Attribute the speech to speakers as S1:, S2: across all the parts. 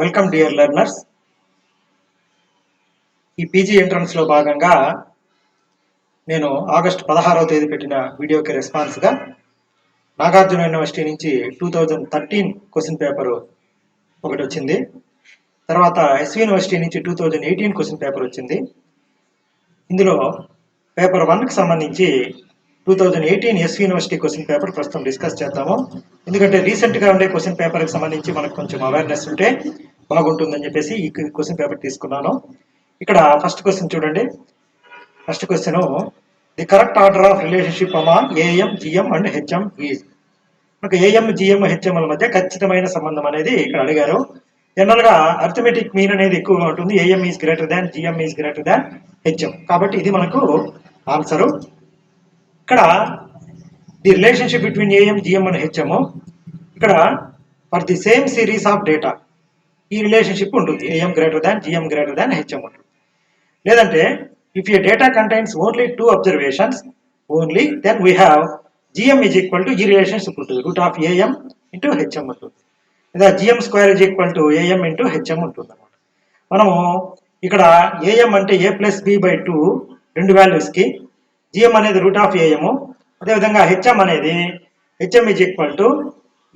S1: Welcome dear learners. ఈ PG entrance లో భాగంగా నేను ఆగస్టు 16వ తేదీ పెట్టిన వీడియోకి రెస్పాన్స్గా నాగార్జున యూనివర్సిటీ నుంచి 2013 క్వశ్చన్ పేపర్ ఒకటి వచ్చింది. తర్వాత ఎస్వి యూనివర్సిటీ నుంచి 2018 క్వశ్చన్ పేపర్ వచ్చింది. ఇందులో పేపర్ 1కి సంబంధించి 2018 ఎస్వి యూనివర్సిటీ క్వశ్చన్ పేపర్ ప్రస్తుతం డిస్కస్ చేద్దాము. ఎందుకంటే రీసెంట్గా ఉండే క్వశ్చన్ పేపర్కి సంబంధించి మనకు కొంచెం అవేర్నెస్ ఉంటే బాగుంటుందని చెప్పేసి ఈ క్వశ్చన్ పేపర్ తీసుకున్నాను. ఇక్కడ ఫస్ట్ క్వశ్చన్ చూడండి. First question, the correct order of relationship among AM, GM and HM is. మనకు ఏఎం, జిఎం, హెచ్ఎంల మధ్య ఖచ్చితమైన సంబంధం అనేది ఇక్కడ అడిగారు. జనరల్ గా అర్థమెటిక్ మీన్ అనేది ఎక్కువగా ఉంటుంది. AM is greater than, GM is greater than HM. కాబట్టి ఇది మనకు ఆన్సరు. ఇక్కడ the relationship between AM, GM and HM, ఇక్కడ for the same series of data ఈ రిలేషన్షిప్ ఉంటుంది. AM greater than, GM greater than HM ఉంటుంది. లేదంటే if a data contains only 2 observations only, then we have GM is equal to ఈ relationship ఉంటుంది, root of AM into HM ఉంటుంది. లేదా GM square is equal to AM into HM ఉంటుంది అనమాట. మనము ఇక్కడ ఏఎం అంటే ఏ ప్లస్ బి బై 2 రెండు వాల్యూస్కి, జిఎం అనేది రూట్ ఆఫ్ ఏఎం, అదేవిధంగా హెచ్ఎం అనేది HM is equal to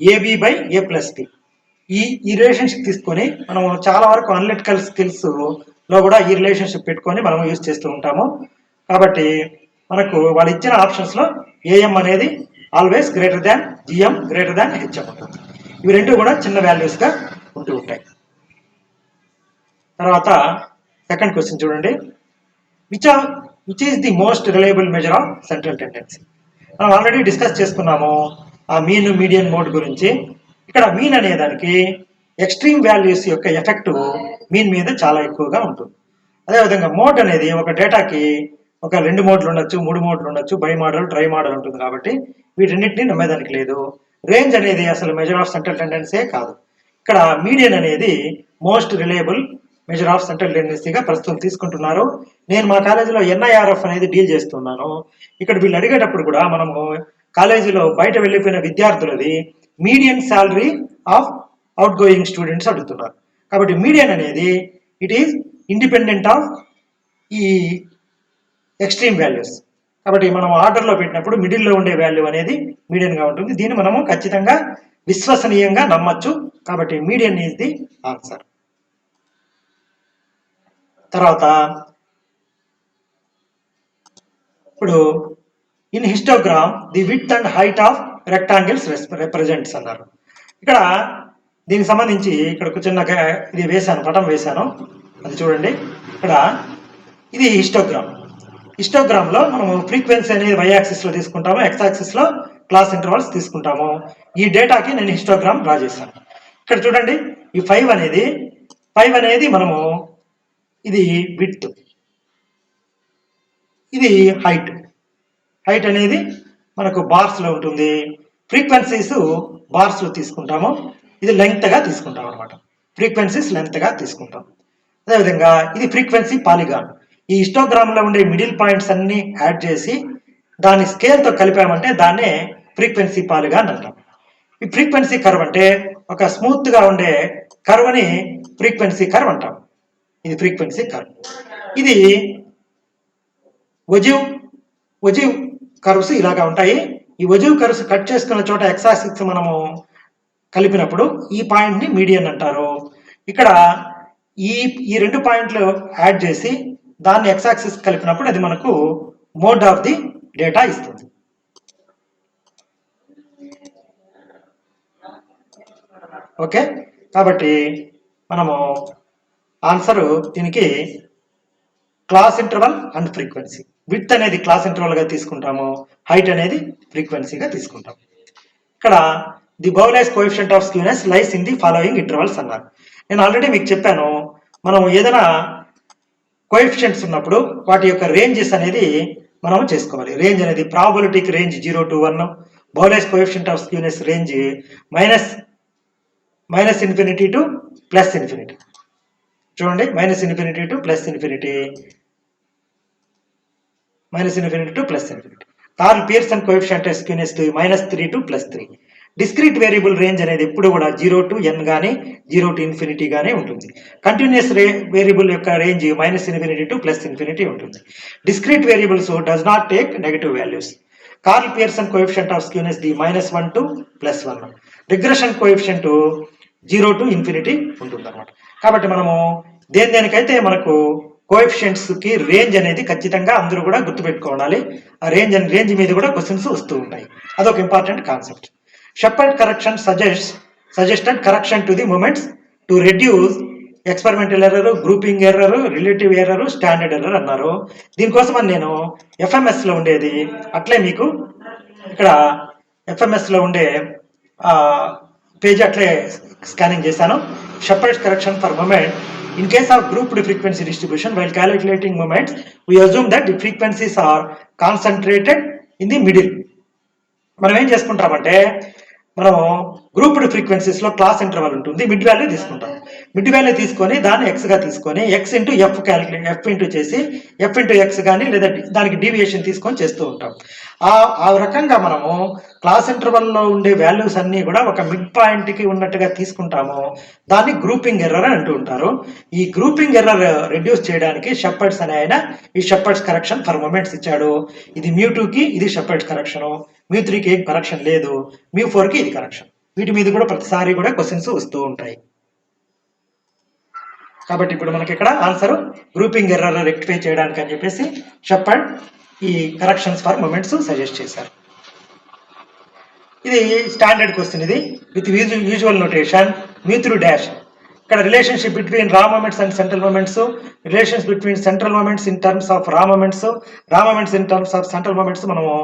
S1: AB by A plus B. ఈ రిలేషన్షిప్ తీసుకొని మనం చాలా వరకు అనలిటికల్ స్కిల్స్ లో కూడా ఈ రిలేషన్షిప్ పెట్టుకొని మనం యూజ్ చేస్తూ ఉంటాము. కాబట్టి మనకు వాళ్ళు ఇచ్చిన ఆప్షన్స్ లో ఏఎం అనేది always greater than GM, greater than HM ఉంటుంది. ఇవి రెండు కూడా చిన్న వాల్యూస్ గా ఉంటూ ఉంటాయి. తర్వాత సెకండ్ క్వశ్చన్ చూడండి. Which is the most reliable measure of central tendency. మనం ఆల్రెడీ డిస్కస్ చేసుకున్నాము ఆ మీన్, మీడియన్, మోడ్ గురించి. ఇక్కడ మీన్ అనే దానికి ఎక్స్ట్రీమ్ వాల్యూస్ యొక్క ఎఫెక్ట్ మీన్ మీద చాలా ఎక్కువగా ఉంటుంది. అదేవిధంగా మోడ్ అనేది ఒక డేటాకి ఒక 2 మోడ్లు ఉండొచ్చు, 3 మోడ్లు ఉండొచ్చు, బై మోడల్, ట్రై మోడల్ ఉంటుంది. కాబట్టి వీటన్నిటిని నమ్మేదానికి లేదు. రేంజ్ అనేది అసలు మెజర్ ఆఫ్ సెంట్రల్ టెండెన్సీ కాదు. ఇక్కడ మీడియన్ అనేది most reliable measure of central టెండెన్సీగా ప్రస్తుతం తీసుకుంటున్నారు. నేను మా కాలేజీలో ఎన్ఐఆర్ఎఫ్ అనేది డీల్ చేస్తున్నాను. ఇక్కడ వీళ్ళు అడిగేటప్పుడు కూడా మనము కాలేజీలో బయట వెళ్ళిపోయిన విద్యార్థులది median salary of out going students అడుగుతున్నారు. కాబట్టి మీడియన్ అనేది ఇట్ ఈస్ ఇండిపెండెంట్ ఆఫ్ ఈ ఎక్స్ట్రీమ్ వాల్యూస్. కాబట్టి మనం ఆర్డర్లో పెట్టినప్పుడు మిడిల్లో ఉండే వాల్యూ అనేది మీడియన్గా ఉంటుంది. దీన్ని మనము ఖచ్చితంగా విశ్వసనీయంగా నమ్మచ్చు. కాబట్టి మీడియన్ ఈజ్ ది ఆన్సర్. తర్వాత ఇప్పుడు in histogram the width and height of rectangles represents అన్నారు. ఇక్కడ దీనికి సంబంధించి ఇక్కడ చిన్న ఇది వేశాను, పటం వేశాను, అది చూడండి. ఇక్కడ ఇది హిస్టోగ్రామ్ లో మనము ఫ్రీక్వెన్సీ అనేది వై యాక్సిస్ లో తీసుకుంటాము, ఎక్స్ యాక్సిస్ లో క్లాస్ ఇంటర్వల్స్ తీసుకుంటాము. ఈ డేటాకి నేను హిస్టోగ్రామ్ డ్రా చేశాను. ఇక్కడ చూడండి, ఈ 5 అనేది మనము ఇది విడ్త్, ఇది హైట్ అనేది మనకు బార్స్ లో ఉంటుంది. ఫ్రీక్వెన్సీస్ బార్స్ లో తీసుకుంటాము. ఇది లెంగ్త్ గా తీసుకుంటాం అనమాట. ఫ్రీక్వెన్సీస్ లెంగ్త్ గా తీసుకుంటాం. అదేవిధంగా ఇది ఫ్రీక్వెన్సీ పాలిగాన్. ఈ హిస్టోగ్రామ్ లో ఉండే మిడిల్ పాయింట్స్ అన్ని యాడ్ చేసి దాని స్కేల్ తో కలిపామంటే దాన్నే ఫ్రీక్వెన్సీ పాలిగాన్ అంటాం. ఈ ఫ్రీక్వెన్సీ కర్వ్ అంటే ఒక స్మూత్ గా ఉండే కర్వ్ అని ఫ్రీక్వెన్సీ కర్వ్ అంటాం. ఇది ఫ్రీక్వెన్సీ కర్వ్. ఇది ఒజివ్ కర్వ్స్ ఇలాగా ఉంటాయి. ఈ ఒజివ్ కర్వ్స్ కట్ చేసుకున్న చోట ఎక్స్ యాక్సిస్ మనము కలిపినప్పుడు ఈ పాయింట్ ని మీడియన్ అంటారు. ఇక్కడ ఈ 2 పాయింట్లు యాడ్ చేసి దాన్ని ఎక్స్ యాక్సిస్ కలిపినప్పుడు అది మనకు మోడ్ ఆఫ్ ది డేటా ఇస్తుంది. ఓకే, కాబట్టి మనము ఆన్సర్ దీనికి class interval and frequency. Width అనేది క్లాస్ ఇంటర్వల్ గా తీసుకుంటాము, హైట్ అనేది ఫ్రీక్వెన్సీగా తీసుకుంటాం. ఇక్కడ the Bowley's coefficient of skewness lies in the following intervals అన్నారు. నేను ఆల్రెడీ మీకు చెప్పాను, మనం ఏదైనా కోఎఫిషియంట్స్ ఉన్నప్పుడు వాటి యొక్క రేంజెస్ అనేది మనం చేసుకోవాలి. రేంజ్ అనేది ప్రాబబిలిటీకి range 0 to 1, Bowley's coefficient of skewness range minus infinity to plus infinity. చూడండి, minus infinity to plus infinity. Karl Pearson coefficient of skewness -3 to +3. Discrete variable range అనేది ఎప్పుడు కూడా 0 to n కానీ 0 to ఇన్ఫినిటీ కానీ ఉంటుంది. Continuous variable యొక్క range -∞ to +∞ ఉంటుంది. Discrete variables does not take negative values. Curl Pearson coefficient of skewness the -1 to +1. Regression coefficient 0 to infinity ఉంటుంది అనమాట. కాబట్టి మనము దేనికైతే మనకు కోఎఫిషియంట్స్ కి రేంజ్ అనేది ఖచ్చితంగా అందరూ కూడా గుర్తుపెట్టుకోవాలి. ఆ రేంజ్ మీద కూడా క్వశ్చన్స్ వస్తూ ఉంటాయి. అదొక important concept. Sheppard correction suggested correction to the moments to reduce experimental error, grouping error, relative error, standard error అన్నారు. దీనికోసం నేను ఎఫ్ఎంఎస్ లో ఉండేది అట్లే మీకు ఇక్కడ ఎఫ్ఎంఎస్ లో ఉండే పేజ్ అట్లే స్కానింగ్ చేశాను. Sheppard correction for moment. In case of grouped frequency distribution, while calculating moments, we assume that the frequencies are concentrated in the middle. మనం ఏం చేసుకుంటామంటే మనము గ్రూప్డ్ ఫ్రీక్వెన్సీస్ లో క్లాస్ ఇంటర్వల్ ఉంటుంది, మిడ్ వాల్యూ తీసుకుంటాం. Mid value తీసుకొని దాన్ని X గా తీసుకొని X into F F into చేసి ఎఫ్ ఇంటూ ఎక్స్ కానీ లేదా దానికి డీవియేషన్ తీసుకొని చేస్తూ ఉంటాం. ఆ రకంగా మనము క్లాస్ ఇంటర్వల్ లో ఉండే వాల్యూస్ అన్ని కూడా ఒక మిడ్ పాయింట్ కి ఉన్నట్టుగా తీసుకుంటాము. దాన్ని గ్రూపింగ్ ఎర్రర్ అని అంటూ ఉంటారు. ఈ గ్రూపింగ్ ఎర్రర్ రెడ్యూస్ చేయడానికి షెపర్డ్స్ అనే ఆయన ఈ షెపర్డ్స్ కరెక్షన్ ఫర్ మూమెంట్స్ ఇచ్చాడు. ఇది μ2 కి ఇది షెపర్డ్స్ కరెక్షన్, μ3 కి ఏం కరెక్షన్ లేదు, μ4 కి ఇది కరెక్షన్. వీటి మీద కూడా ప్రతిసారి కూడా క్వశ్చన్స్ వస్తూ ఉంటాయి. కాబట్టి ఇప్పుడు మనకి ఇక్కడ ఆన్సర్ గ్రూపింగ్ ఎర్రర్ రెక్టిఫై చేయడానికి అని చెప్పేసి షెపర్డ్ ఈ కరెక్షన్స్ ఫర్ మూమెంట్స్ సజెస్ట్ చేశారు. ఇది స్టాండర్డ్ క్వశ్చన్. ఇది విత్ యూజువల్ నోటేషన్ μ3 డాష్. ఇక్కడ relationship between raw moments and central moments, relations between central moments in terms of raw moments in terms of central moments మనము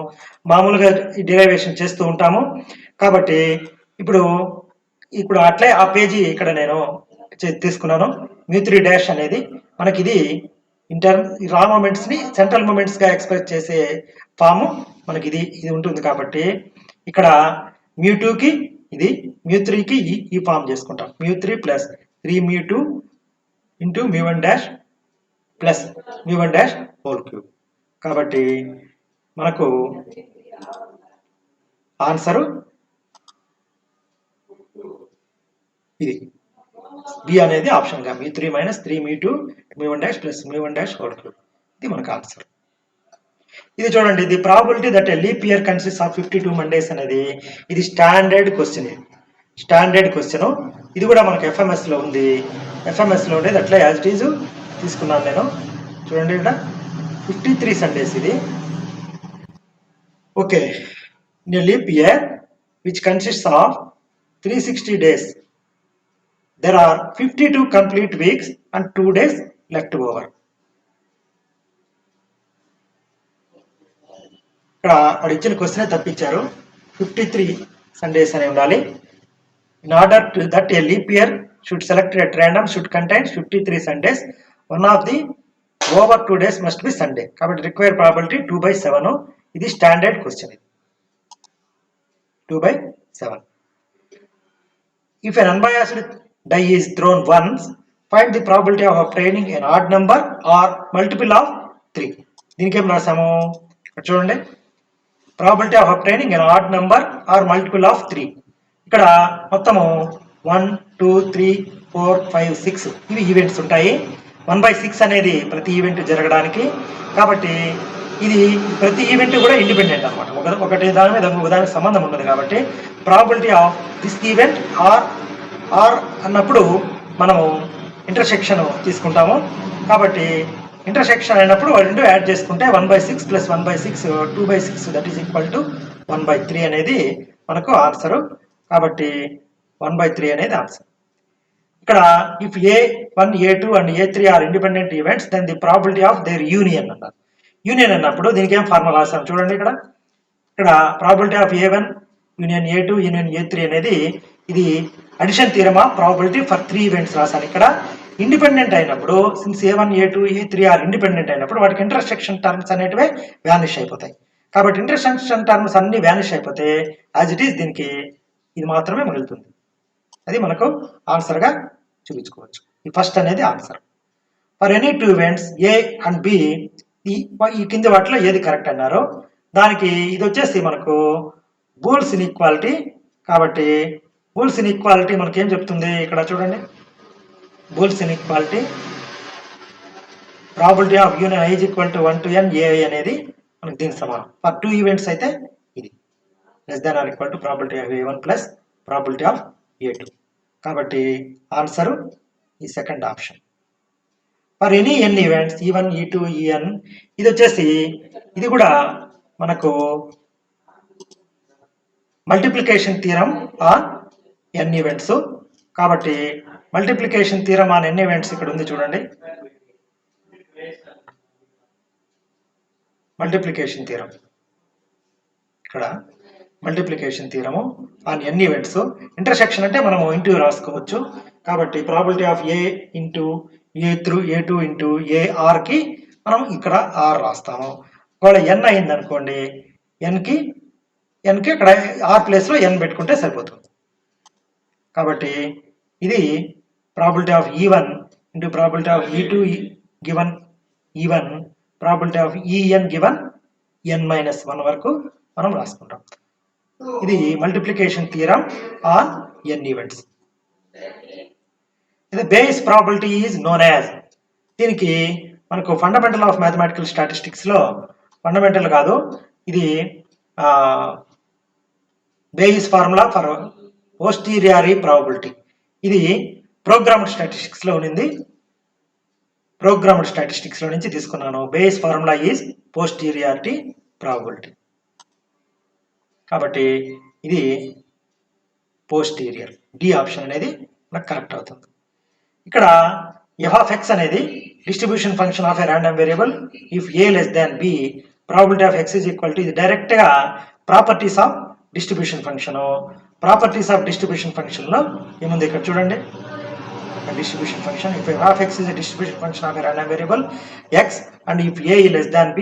S1: మామూలుగా డిరైవేషన్ చేస్తూ ఉంటాము. కాబట్టి ఇప్పుడు అట్లే ఆ పేజీ ఇక్కడ నేను తీసుకున్నాను. μ3 డాష్ అనేది మనకి ఇది రా మూమెంట్స్ ని సెంట్రల్ మూమెంట్స్ గా ఎక్స్ప్రెస్ చేసే ఫామ్ మనకి ఇది ఉంటుంది. కాబట్టి ఇక్కడ μ2 కి ఇది, μ3 కి ఈ ఫామ్ చేసుకుంటాం. μ3 plus 3μ2 into μ1 dash plus μ1 dash whole cube. కాబట్టి మనకు ఆన్సరు ఇది బి అనేది ఆప్షన్ గా μ3 minus 3μ2 μ1 dash plus μ1 dash whole cube. ఇది మనకు ఆన్సర్. ఇది చూడండి, the probability that a leap year consist of 52 Mondays అనేది ఇది స్టాండర్డ్ క్వశ్చన్. ఇది కూడా మనకు ఎఫ్ఎంఎస్ లో ఉంది. ఎఫ్ఎంఎస్ లో ఉండేది అట్లా యాజ్ ఇట్ ఈజ్ తీసుకున్నాను నేను. చూడండి ఇక్కడ 53 సండేస్ ఇది. Okay, in a leap year which consists of 360 days there are 52 complete weeks and 2 days left over. ఇక్కడ వాడు ఇచ్చిన క్వశ్చన్ తప్పించారు. 53 సండేస్ అని ఉండాలి. In order to that a leap year should select at random should contain 53 Sundays. One of the over 2 days must be Sunday. కాబట్టి required probability 2/7. ఇది standard question. 2/7. If an unbiased die is thrown once, find the probability of obtaining an odd number or multiple of 3. దీనికి ఏం రాసాము చూడండి, probability of obtaining an odd number or multiple of 3. ఇక్కడ మొత్తము 1 2 3 4 5 6 ఇవి events ఉంటాయి. 1/6 అనేది ప్రతి ఈవెంట్ జరగడానికి. కాబట్టి ఇది ప్రతి ఈవెంట్ కూడా ఇండిపెండెంట్ అనమాట. ఒకటి దాని మీద దానికి సంబంధం ఉండదు. కాబట్టి probability of this event are అన్నప్పుడు మనము ఇంటర్సెక్షన్ తీసుకుంటాము. కాబట్టి ఇంటర్సెక్షన్ అయినప్పుడు రెండు యాడ్ చేసుకుంటే 1/6 ప్లస్ 1/6 2/6 దట్ ఈస్ ఈక్వల్ టు 1/3 అనేది మనకు ఆన్సర్. కాబట్టి 1/3 అనేది ఆన్సర్. ఇక్కడ if A1 A2 and A3 are independent events then the probability of their union అన్నారు. యూనియన్ అన్నప్పుడు దీనికి ఏం ఫార్ములా రాసాం చూడండి. ఇక్కడ probability of A1 union A2 union A3 అనేది ఇది addition theorem of probability for 3 events రాసాను. ఇక్కడ ఇండిపెండెంట్ అయినప్పుడు since A1 A2 A3 are independent అయినప్పుడు వాటికి ఇంటర్సెక్షన్ టర్మ్స్ అనేటివే వ్యానిష్ అయిపోతాయి. కాబట్టి ఇంటర్సెక్షన్ టర్మ్స్ అన్ని వ్యానిష్ అయిపోతే యాజ్ ఇట్ ఈస్ దీనికి ఇది మాత్రమే మిగులుతుంది. అది మనకు ఆన్సర్ గా చూపించుకోవచ్చు. ఈ ఫస్ట్ అనేది answer. For any 2 events A and B ఈ కింది వాటిలో ఏది కరెక్ట్ అన్నారో దానికి ఇది వచ్చేసి మనకు బూల్స్ ఇన్ఈక్వాలిటీ కాబట్టి బూల్స్ ఇన్ఈక్వాలిటీ మనకేం చెప్తుంది ఇక్కడ చూడండి. Boole's inequality probability of union i = 1 to n ai అనేది మనకి దీనికి సమానం. ఫర్ 2 ఈవెంట్స్ అయితే ఇది less than or equal to probability of a1 plus probability of a2. కాబట్టి ఆన్సర్ ఈ second option. For any n events e1 e2 en ఇది వచ్చేసి ఇది కూడా మనకు multiplication theorem on n events. కాబట్టి multiplication theorem on n events ఇక్కడ ఉంది చూడండి. మల్టిప్లికేషన్ థీరం ఇక్కడ multiplication theorem on n events. Intersection అంటే మనము ఇంటూ రాసుకోవచ్చు. కాబట్టి probability of A into A through A two into ఏఆర్కి మనం ఇక్కడ ఆర్ రాస్తాము. ఒకవేళ ఎన్ అయింది అనుకోండి, ఎన్కి అక్కడ ఆర్ ప్లేస్లో ఎన్ పెట్టుకుంటే సరిపోతుంది. కాబట్టి ఇది probability of E1 into probability of E2 given E1 probability of E N given n-1 వరకు మనం రాసుకుంటాం. ఇది multiplication theorem on n events. ఇది Bayes probability is known as. దీనికి మనకు ఫండమెంటల్ ఆఫ్ మ్యాథమెటికల్ స్టాటిస్టిక్స్లో ఫండమెంటల్ కాదు, ఇది Bayes formula for posteriori probability. ఇది ప్రోగ్రామ్డ్ స్టాటిస్టిక్స్లో ఉన్నింది. ప్రోగ్రామ్డ్ స్టాటిస్టిక్స్లో నుంచి తీసుకున్నాను. Bayes formula is posteriority probability. కాబట్టి ఇది పోస్టీరియర్, డి ఆప్షన్ అనేది మనకు కరెక్ట్ అవుతుంది. ఇక్కడ f(x) అనేది distribution function of a random variable. If a less than b probability of x is equal to, ఇది డైరెక్ట్గా properties of distribution function. Properties of distribution ఫంక్షన్లో ఏముంది ఇక్కడ చూడండి. distribution function, if f(x) is a distribution function of a random variable x and if a is less than b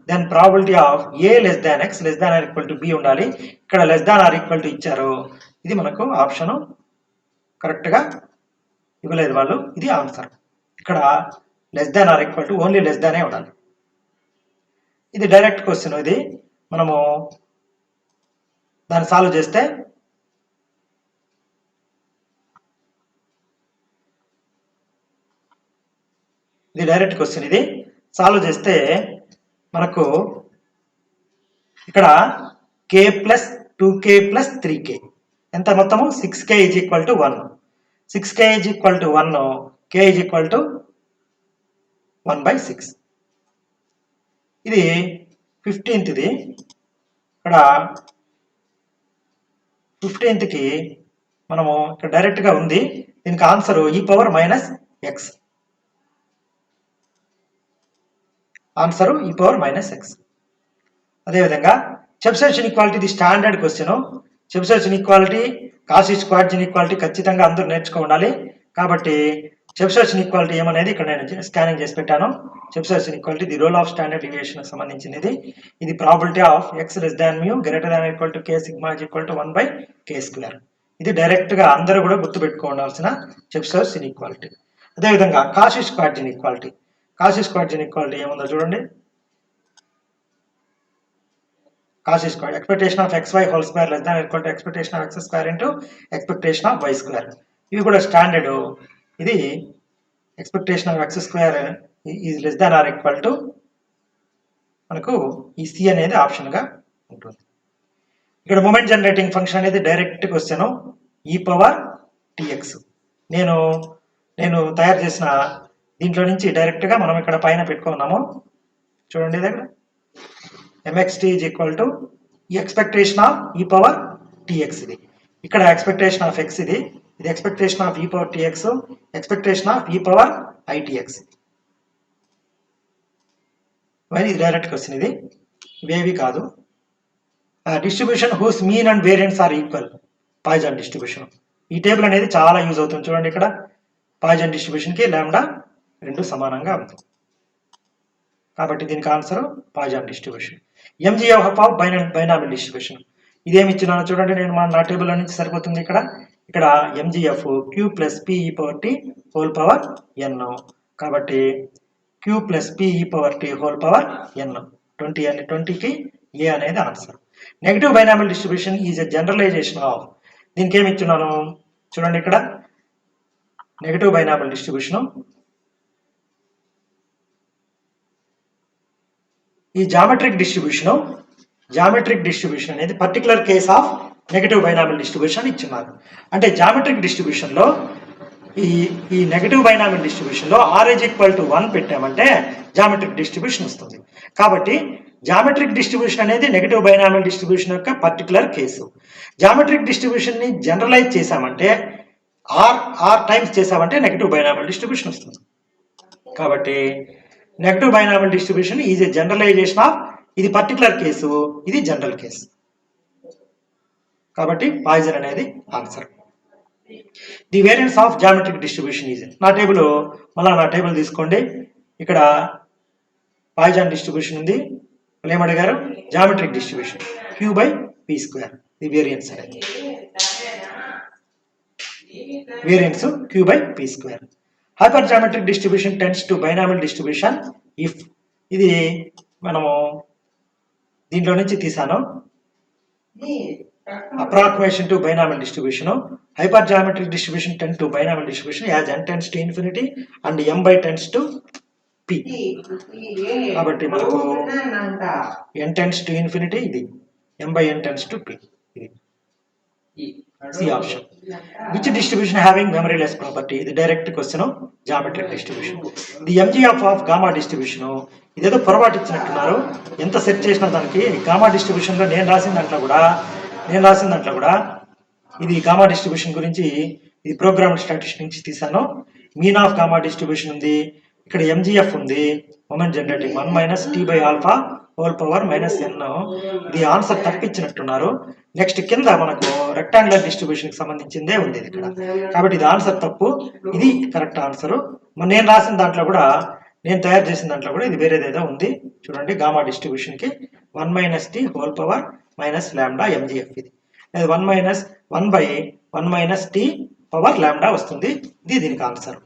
S1: then probability of a less than x less than or equal to b ఉండాలి. ఇక్కడ less than or equal to ఇచ్చారు. ఇది మనకు option correct గా ఇవ్వలేదు వాళ్ళు, ఇది answer. ఇక్కడ less than or equal to only less than ఉండాలి. ఇది డైరెక్ట్ క్వశ్చన్. ఇది మనము దాన్ని సాల్వ్ చేస్తే ఇది డైరెక్ట్ క్వశ్చన్. ఇది సాల్వ్ చేస్తే మనకు ఇక్కడ k plus 2k plus 3k ఎంత మొత్తము 6k is equal to 1. 6k is equal to 1, k is equal to 1/6. ఇది 15th. ఇది ఇక్కడ 15th మనము ఇక్కడ డైరెక్ట్గా ఉంది. దీనికి ఆన్సర్ e⁻−x. Answer e⁻−x. అదేవిధంగా చెబిషెవ్ ఇన్ఈక్వాలిటీ, ఇది standard question. Chebyshev inequality, Cauchy Schwarz inequality ఖచ్చితంగా అందరూ నేర్చుకో ఉండాలి. కాబట్టి చెబిషెవ్ ఇన్ఈక్వాలిటీ ఏమనేది ఇక్కడ నేను స్కానింగ్ చేసి పెట్టాను. Chebyshev inequality the role of standard deviation సంబంధించినది. ఇది probability of x less than mu greater than or equal to k sigma is equal to 1/k². ఇది డైరెక్ట్గా అందరూ కూడా గుర్తుపెట్టుకోవాల్సిన చెబిషెవ్ ఇన్ఈక్వాలిటీ. అదేవిధంగా Cauchy Schwarz inequality. Cauchy Schwarz inequality ఏముందో చూడండి. Cauchy Schwarz expectation of xy whole square less than equal to expectation of x² into expectation of y². ఇవి కూడా స్టాండర్డ్. ఇది expectation of x² is less than or equal to మనకు ఈ C అనేది ఆప్షన్గా ఉంటుంది. ఇక్కడ మూమెంట్ జనరేటింగ్ ఫంక్షన్ అనేది డైరెక్ట్ క్వశ్చన్ e⁻tx. నేను తయారు చేసిన దీంట్లో నుంచి డైరెక్ట్గా మనం ఇక్కడ పైన పెట్టుకున్నాము చూడండి. దగ్గర mxt is equal to E expectation of e⁻tx. ఇది ఇక్కడ ఎక్స్పెక్టేషన్ ఆఫ్ x, ఇది expectation of e⁻tx, expectation of e⁻itx. ఇది డైరెక్ట్ క్వశ్చన్. ఇది ఇవేవి కాదు. Distribution whose mean and variants are equal, Poisson distribution. ఈ టేబుల్ అనేది చాలా యూజ్ అవుతుంది చూడండి. ఇక్కడ పాయిజన్ డిస్ట్రిబ్యూషన్కి లాంబ్డా 2 సమానంగా ఉంది. కాబట్టి దీనికి answer Poisson distribution. MGF of binomial distribution. ఇదేమి ఇచ్చినానో చూడండి. నేను నా టేబుల్ నుంచి సరిపోతుంది. ఇక్కడ MGF q plus p⁻t whole power n. కాబట్టి q plus p⁻t whole power n 20 అని 20కి ఏ అనేది answer. Negative binomial distribution is a generalization of దీనికి ఏమి ఇచ్చున్నాను చూడండి, ఇక్కడ నెగటివ్ బైనామియల్ డిస్ట్రిబ్యూషను. ఈ జామెట్రిక్ డిస్ట్రిబ్యూషన్ అనేది particular case of negative binomial distribution ఇచ్చున్నారు. అంటే జామెట్రిక్ డిస్ట్రిబ్యూషన్లో ఈ నెగటివ్ బైనామియల్ డిస్ట్రిబ్యూషన్లో r=1 పెట్టామంటే జామెట్రిక్ డిస్ట్రిబ్యూషన్ వస్తుంది. కాబట్టి జామెట్రిక్ డిస్ట్రిబ్యూషన్ అనేది నెగటివ్ బైనామియల్ డిస్ట్రిబ్యూషన్ యొక్క పర్టికులర్ కేసు. జామెట్రిక్ డిస్ట్రిబ్యూషన్ ని జనరలైజ్ చేసామంటే ఆర్ టైమ్స్ చేసామంటే నెగటివ్ బైనామియల్ డిస్ట్రిబ్యూషన్ వస్తుంది. కాబట్టి negative binomial distribution is a generalization of, ఇది పర్టికులర్ కేసు, ఇది జనరల్ కేసు. కాబట్టి పాయిజన్ అనేది answer. The variance of geometric distribution is, నా టేబుల్ తీసుకోండి. ఇక్కడ పాయిజన్ డిస్ట్రిబ్యూషన్ ఉంది, ఏమడిగారు geometric distribution Q/P², the variance అనేది variance Q/P². Hypergeometric distribution tends to binomial distribution if, ఇది మనము దీంట్లో నుంచి తీసాను. Approximation to binomial distribution. Hyper geometric distribution tend to binomial distribution as n tends to infinity and m/tends to p. కాబట్టి మనకు n tends to infinity, ఇది m/n tends to p, ఇది C option. Which distribution having memoryless property, ఇది direct question. Geometric distribution. The MGF of gamma distribution, ఇదేదో పొరపాటు ఇచ్చినట్టున్నారు, ఎంత set చేసినా దానికి. గామా డిస్ట్రిబ్యూషన్ లో నేను రాసిన దాంట్లో కూడా ఇది గామా డిస్ట్రిబ్యూషన్ గురించి, ఇది ప్రోగ్రామ్ స్టాటిస్టిక్స్ నుంచి తీసాను. మీన్ ఆఫ్ గామా డిస్ట్రిబ్యూషన్ ఉంది, ఇక్కడ MGF ఉంది, మొమెంట్ జనరేటింగ్ 1 - t/α (n). ఇది ఆన్సర్ తప్పించినట్టున్నారు. నెక్స్ట్ కింద మనకు రెక్టాంగులర్ డిస్ట్రిబ్యూషన్ కి సంబంధించిందే ఉంది ఇక్కడ. కాబట్టి ఇది ఆన్సర్ తప్పు, ఇది కరెక్ట్ ఆన్సర్. నేను రాసిన దాంట్లో కూడా, నేను తయారు చేసిన దాంట్లో కూడా ఇది వేరేదేదో ఉంది. చూడండి, గామా డిస్ట్రిబ్యూషన్ కి 1 - t (λ) MGF, ఇది 1 - t/λ వస్తుంది. ఇది దీనికి ఆన్సర్.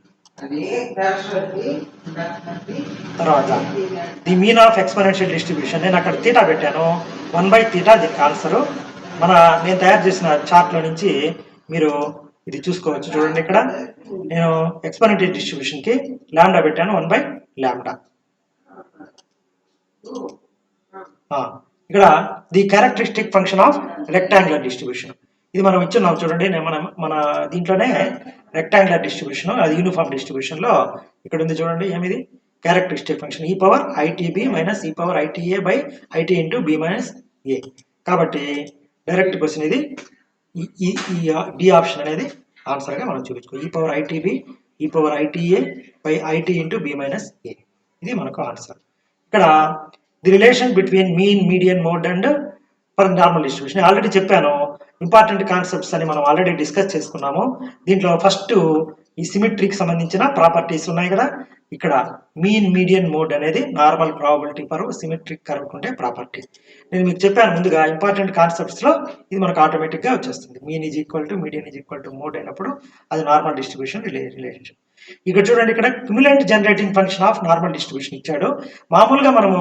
S1: తర్వాత the mean of exponential distribution, నేను అక్కడ తీటా పెట్టాను, 1/θ దీనికి ఆన్సర్. నేను తయారు చేసిన చార్ట్ లో నుంచి మీరు ఇది చూసుకోవచ్చు. చూడండి, ఇక్కడ నేను ఎక్స్పోనెన్షియల్ డిస్ట్రిబ్యూషన్ కి లాండా పెట్టాను, 1/λ. ఇక్కడ the characteristic function of rectangular distribution, ఇది మనం ఇచ్చున్నాం. చూడండి, మన దీంట్లోనే రెక్టాంగులర్ డిస్ట్రిబ్యూషన్, అది యూనిఫామ్ డిస్ట్రిబ్యూషన్ లో ఇక్కడ ఉంది. చూడండి, ఏమిది characteristic function e⁻itb - e⁻ita/it × b - a. కాబట్టి డైరెక్ట్ క్వశ్చన్ ఇది, ఈ డి ఆప్షన్ అనేది ఆన్సర్ గా మనం చూపించుకో. e⁻itb e⁻ita/it × b - a, ఇది మనకు ఆన్సర్. ఇక్కడ the relation between mean, median, mode and for normal distribution already చెప్పాను. ఇంపార్టెంట్ కాన్సెప్ట్స్ అని మనం ఆల్రెడీ డిస్కస్ చేసుకున్నాము. దీంట్లో ఫస్ట్ ఈ సిమెట్రీకి సంబంధించిన ప్రాపర్టీస్ ఉన్నాయి కదా. ఇక్కడ మీన్, మీడియన్, మోడ్ అనేది normal probability for symmetric curve ఉండే ప్రాపర్టీ. నేను మీకు చెప్పాను ముందుగా, ఇంపార్టెంట్ కాన్సెప్ట్స్ లో ఇది మనకు ఆటోమేటిక్ గా వచ్చేస్తుంది. మీన్ = మీడియన్ = మోడ్ అయినప్పుడు అది నార్మల్ డిస్ట్రిబ్యూషన్ రిలేషన్షిప్. ఇక్కడ చూడండి, ఇక్కడ cumulant generating function of normal distribution ఇచ్చాడు. మామూలుగా మనము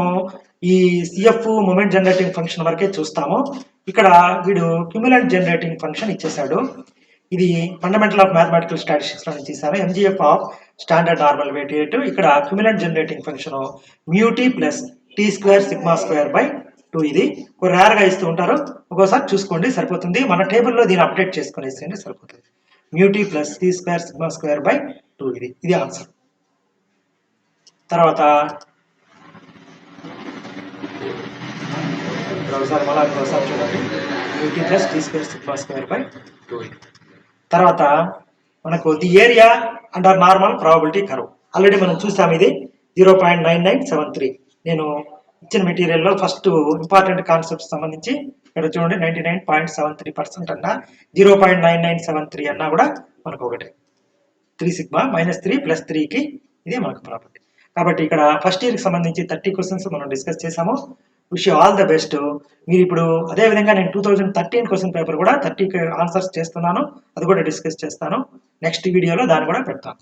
S1: ఈ CF మొమెంట్ జనరేటింగ్ ఫంక్షన్ వరకే చూస్తాము. ఇక్కడ వీడు క్యుములెంట్ జనరేటింగ్ ఫంక్షన్ ఇచ్చేసాడు. ఇది ఫండమెంటల్ ఆఫ్ మ్యాథమెటికల్ స్టాటిస్టిక్స్ లో నుంచి ఇస్తాను. MGF of standard normal variate. ఇక్కడ cumulant generating function μt + t²σ²/2. ఇది రేర్ గా ఇస్తూ ఉంటారు, ఒక్కోసారి చూసుకోండి సరిపోతుంది. మన టేబుల్లో దీన్ని అప్డేట్ చేసుకునేసేయండి సరిపోతుంది. μt + t²σ²/2, ఇది ఆన్సర్. తర్వాత ఒకసారి చూడండి, μt + t²σ²/2. తర్వాత మనకు the area under normal probability curve already మనం చూసాం. ఇది 0.9973. నేను ఇచ్చిన మెటీరియల్లో ఫస్ట్ ఇంపార్టెంట్ కాన్సెప్ట్స్ సంబంధించి ఇక్కడ చూడండి, 99.73% అన్నా 0.9973 అన్నా కూడా మనకు ఒకటే. 3σ -3 + 3కి ఇది మనకు ప్రాపర్టీ. కాబట్టి ఇక్కడ ఫస్ట్ ఇయర్కి సంబంధించి 30 క్వశ్చన్స్ మనం డిస్కస్ చేసాము. Wish you all the best. మీరు ఇప్పుడు అదేవిధంగా నేను 2013 క్వశ్చన్ పేపర్ కూడా 30 ఆన్సర్స్ చేస్తున్నాను, అది కూడా డిస్కస్ చేస్తాను. నెక్స్ట్ వీడియోలో దాన్ని కూడా పెడతాను.